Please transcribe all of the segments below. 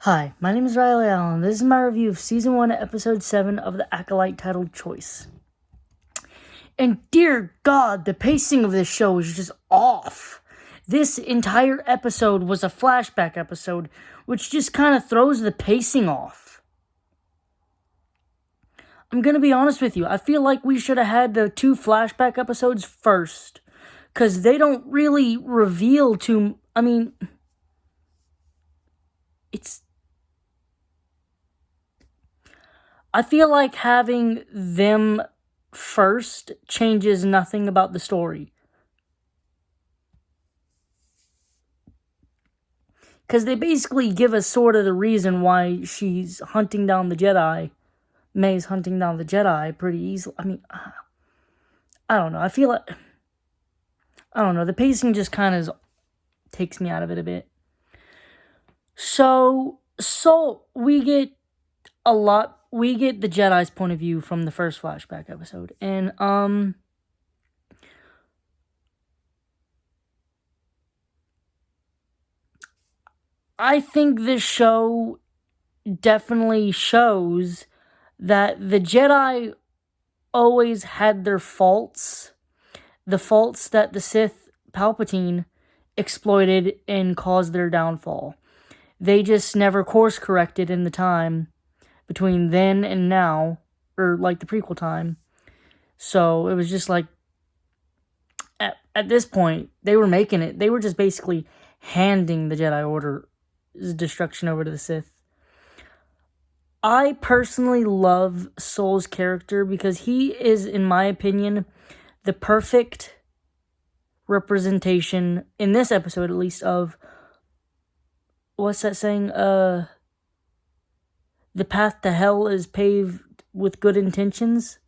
Hi, my name is Riley Allen. This is my review of Season 1, Episode 7 of the Acolyte titled Choice. And dear God, the pacing of this show is just off. This entire episode was a flashback episode, which just kind of throws the pacing off. I'm going to be honest with you. I feel like we should have had the 2 flashback episodes first, because they don't really reveal too... I feel like having them first changes nothing about the story. Because they basically give us sort of the reason why she's hunting down the Jedi. May's hunting down the Jedi pretty easily. I don't know. I feel like... I don't know. The pacing just kind of takes me out of it a bit. So we get the Jedi's point of view from the first flashback episode. And, I think this show definitely shows that the Jedi always had their faults. The faults that the Sith Palpatine exploited and caused their downfall. They just never course corrected in the time between then and now, or like the prequel time. So it was just like, at this point, they were making it. They were just basically handing the Jedi Order's destruction over to the Sith. I personally love Soul's character because he is, in my opinion, the perfect representation, in this episode at least, of, what's that saying? The path to hell is paved with good intentions.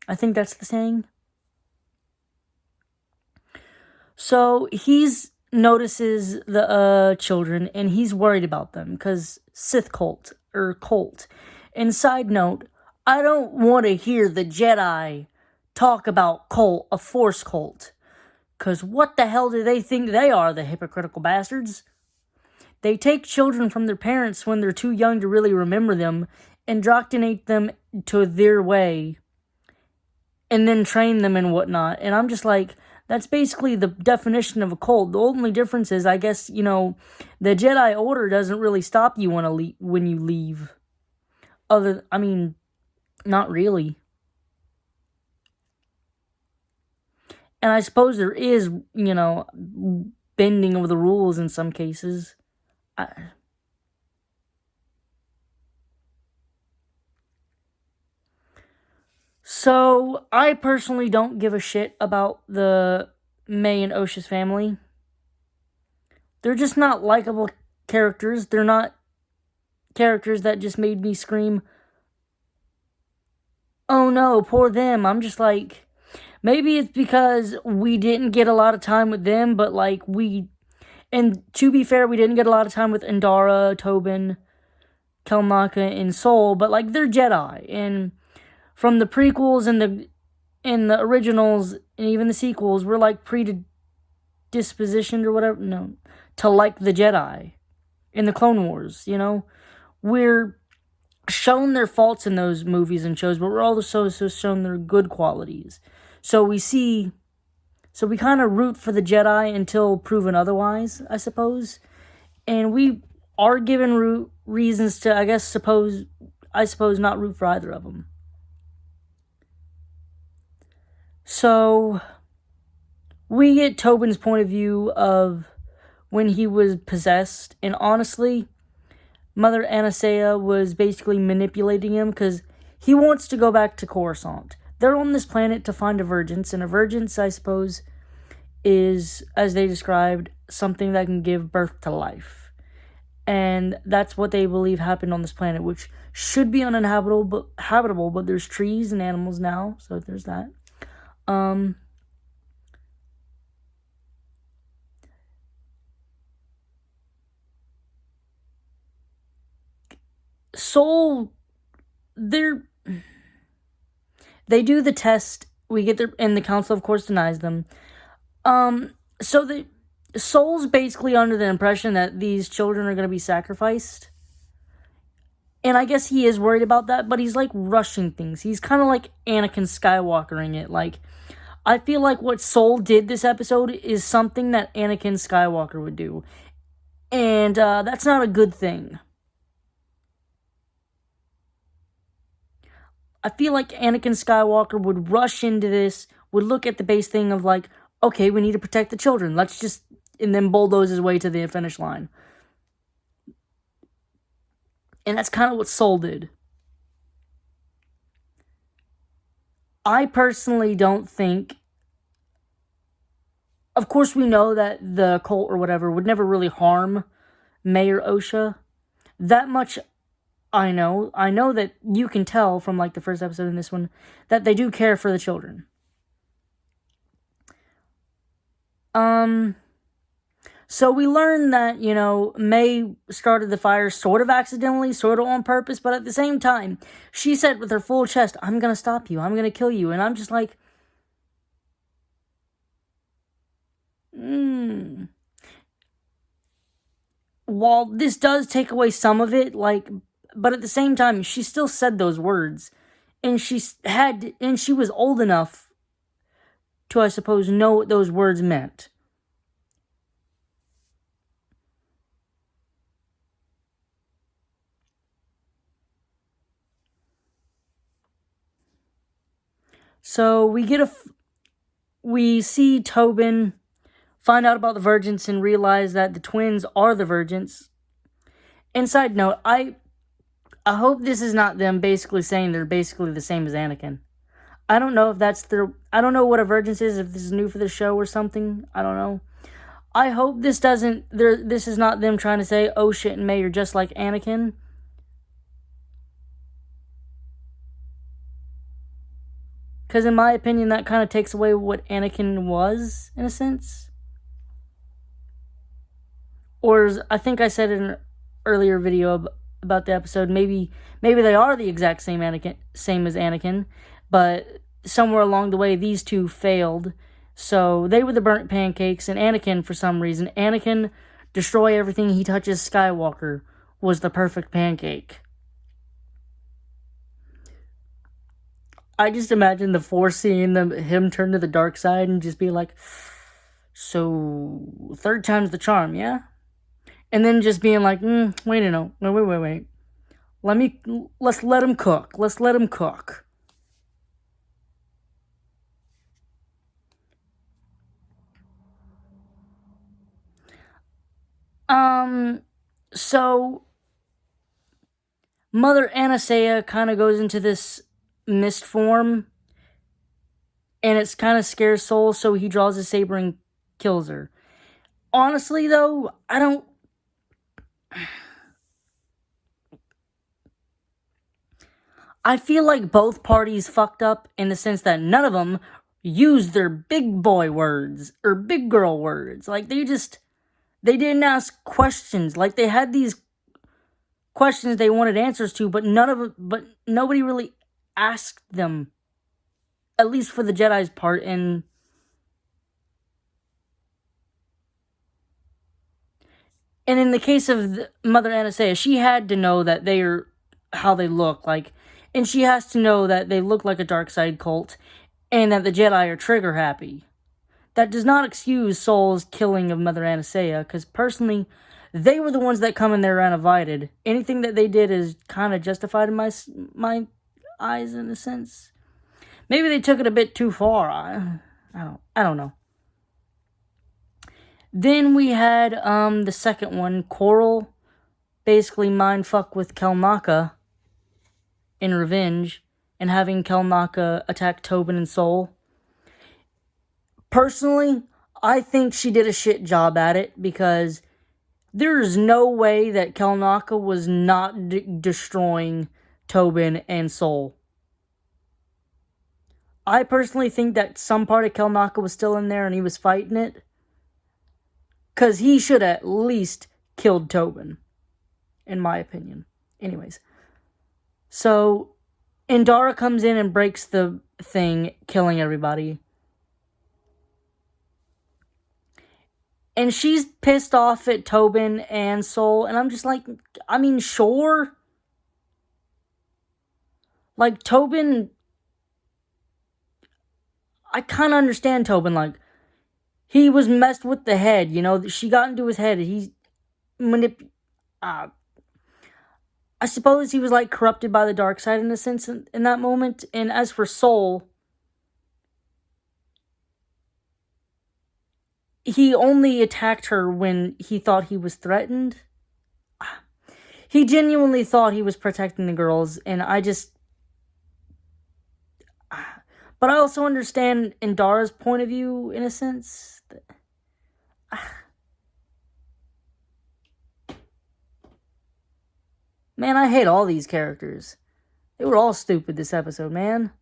I think that's the saying. So he's notices the children, and he's worried about them because Sith cult. And side note, I don't want to hear the Jedi talk about a Force cult. Because what the hell do they think they are, the hypocritical bastards? They take children from their parents when they're too young to really remember them, indoctrinate them to their way, and then train them and whatnot. And I'm just like, that's basically the definition of a cult. The only difference is, I guess, the Jedi Order doesn't really stop you when you leave. Not really. And I suppose there is, bending of the rules in some cases. So, I personally don't give a shit about the May and Osha's family. They're just not likable characters. They're not characters that just made me scream, oh no, poor them. I'm just like, maybe it's because we didn't get a lot of time with them, but and to be fair, we didn't get a lot of time with Indara, Tobin, Kelmaka, and Soul, but they're Jedi, and from the prequels and the originals and even the sequels, we're predispositioned or whatever, to like the Jedi in the Clone Wars, We're shown their faults in those movies and shows, but we're also shown their good qualities. So we kind of root for the Jedi until proven otherwise, I suppose. And we are given reasons to, I suppose, not root for either of them. So, we get Tobin's point of view of when he was possessed, and honestly, Mother Anastasia was basically manipulating him because he wants to go back to Coruscant. They're on this planet to find a Vergence, and a Vergence, I suppose, is, as they described, something that can give birth to life. And that's what they believe happened on this planet, which should be uninhabitable, but there's trees and animals now, so there's that. Soul, they do the test. We get there, and the council, of course, denies them. So Soul's basically under the impression that these children are going to be sacrificed. And I guess he is worried about that, but he's like rushing things. He's kind of like Anakin Skywalkering it. Like, I feel like what Soul did this episode is something that Anakin Skywalker would do. And that's not a good thing. I feel like Anakin Skywalker would rush into this, would look at the base thing of like, okay, we need to protect the children. Let's just, and then bulldoze his way to the finish line. And that's kind of what Soul did. I personally don't think, of course we know that the cult or whatever would never really harm Mayor Osha. That much I know. I know that you can tell from like the first episode in this one that they do care for the children. So we learn that, you know, May started the fire sort of accidentally, sort of on purpose, but at the same time, she said with her full chest, I'm gonna stop you, I'm gonna kill you, and I'm just like, While this does take away some of it, like, but at the same time, she still said those words, and she was old enough to, I suppose, know what those words meant. So we see Tobin find out about the Virgins and realize that the twins are the Virgins. And side note, I hope this is not them basically saying they're basically the same as Anakin. I don't know if that's I don't know what a Virgins is, if this is new for the show or something. I don't know. I hope this is not them trying to say, oh shit, and May, you're just like Anakin. Because in my opinion, that kind of takes away what Anakin was, in a sense. Or, I think I said in an earlier video about the episode, maybe they are the exact same as Anakin, but somewhere along the way, these two failed. So, they were the burnt pancakes, and Anakin, for some reason, destroy everything he touches Skywalker, was the perfect pancake. I just imagine the Force seeing him turn to the dark side and just be like, so, third time's the charm, yeah? And then just being like, wait a minute, wait. Let's let him cook. Let's let him cook. So, Mother Anastasia kind of goes into this mist form, and it's kind of scares Soul, so he draws his saber and kills her. Honestly, though, I feel like both parties fucked up in the sense that none of them used their big boy words or big girl words. Like, they didn't ask questions. Like, they had these questions they wanted answers to, but nobody really asked them. At least for the Jedi's part, and in the case of Mother Anastasia, she had to know that they are how they look like, and she has to know that they look like a dark side cult, and that the Jedi are trigger happy. That does not excuse Soul's killing of Mother Anastasia, because personally, they were the ones that come in there uninvited. Anything that they did is kind of justified in my eyes, in a sense. Maybe they took it a bit too far. I don't know. Then we had the second one, Coral, basically mindfuck with Kelnaka in revenge, and having Kelnaka attack Tobin and Soul. Personally, I think she did a shit job at it, because there's no way that Kelnaka was not destroying Tobin and Soul. I personally think that some part of Kelnaka was still in there and he was fighting it, because he should at least killed Tobin, in my opinion. Anyways. So, Indara comes in and breaks the thing, killing everybody. And she's pissed off at Tobin and Soul, and I'm just like, I mean, sure. Like, Tobin, I kind of understand Tobin, like, he was messed with the head, you know, she got into his head, he's I suppose he was, like, corrupted by the dark side in a sense in that moment, and as for Soul, he only attacked her when he thought he was threatened. He genuinely thought he was protecting the girls, and I just... But I also understand Indara's point of view, in a sense. Man, I hate all these characters. They were all stupid this episode, man.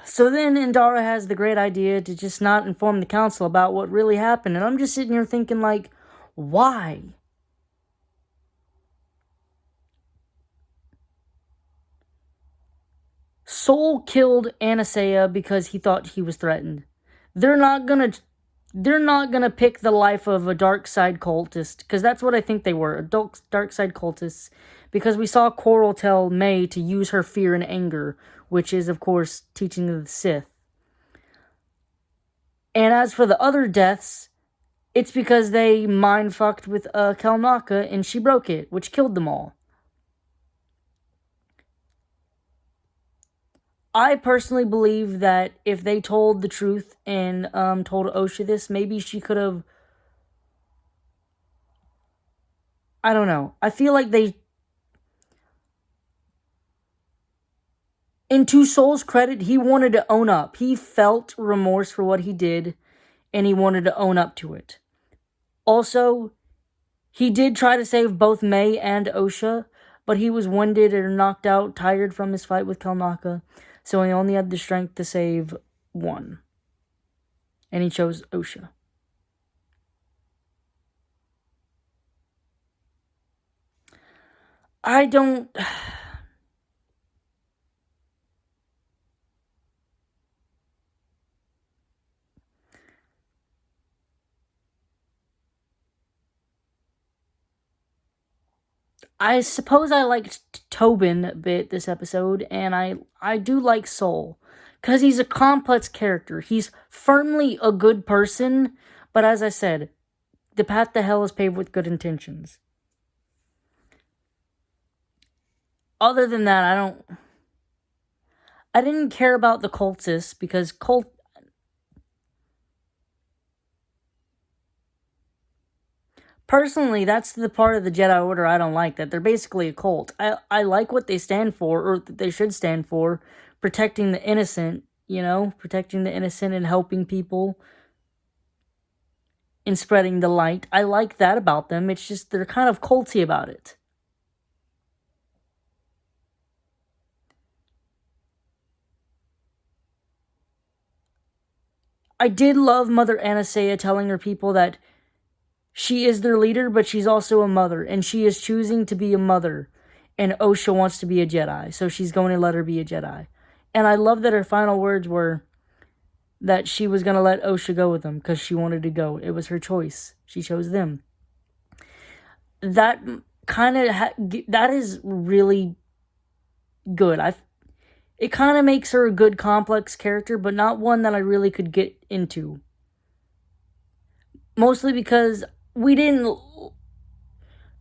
So then Indara has the great idea to just not inform the council about what really happened. And I'm just sitting here thinking, like, why? Soul killed Anastasia because he thought he was threatened. They're not gonna pick the life of a dark side cultist, because that's what I think they were, dark side cultists, because we saw Coral tell May to use her fear and anger, which is, of course, teaching of the Sith. And as for the other deaths, it's because they mind-fucked with Kelnaka, and she broke it, which killed them all. I personally believe that if they told the truth and told Osha this, maybe she could have... I don't know. I feel like they... And to Soul's credit, he wanted to own up. He felt remorse for what he did, and he wanted to own up to it. Also, he did try to save both May and Osha, but he was winded or knocked out, tired from his fight with Kelnaka, so he only had the strength to save one. And he chose Osha. I don't... I suppose I liked Tobin a bit this episode, and I do like Soul, because he's a complex character. He's firmly a good person, but as I said, the path to hell is paved with good intentions. Other than that, I didn't care about the cultists, because personally, that's the part of the Jedi Order I don't like, that they're basically a cult. I like what they stand for, or that they should stand for, protecting the innocent, you know? Protecting the innocent and helping people and spreading the light. I like that about them. It's just they're kind of culty about it. I did love Mother Anastasia telling her people that she is their leader, but she's also a mother, and she is choosing to be a mother, and Osha wants to be a Jedi, so she's going to let her be a Jedi. And I love that her final words were that she was going to let Osha go with them, because she wanted to go. It was her choice. She chose them. That that is really good. It kind of makes her a good, complex character, but not one that I really could get into. Mostly because we didn't...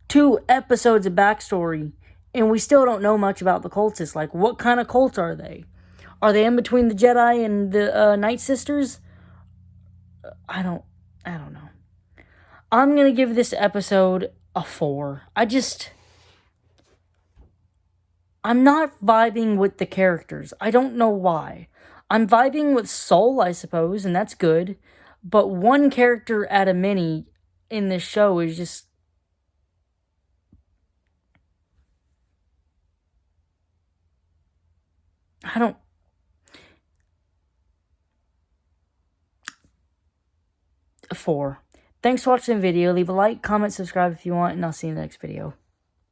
2 episodes of backstory, and we still don't know much about the cultists. Like, what kind of cult are they? Are they in between the Jedi and the Night Sisters? I don't know. I'm gonna give this episode a 4. I'm not vibing with the characters. I don't know why. I'm vibing with Soul, I suppose, and that's good. But one character at a mini in this show is just... I don't... A 4. Thanks for watching the video. Leave a like, comment, subscribe if you want, and I'll see you in the next video.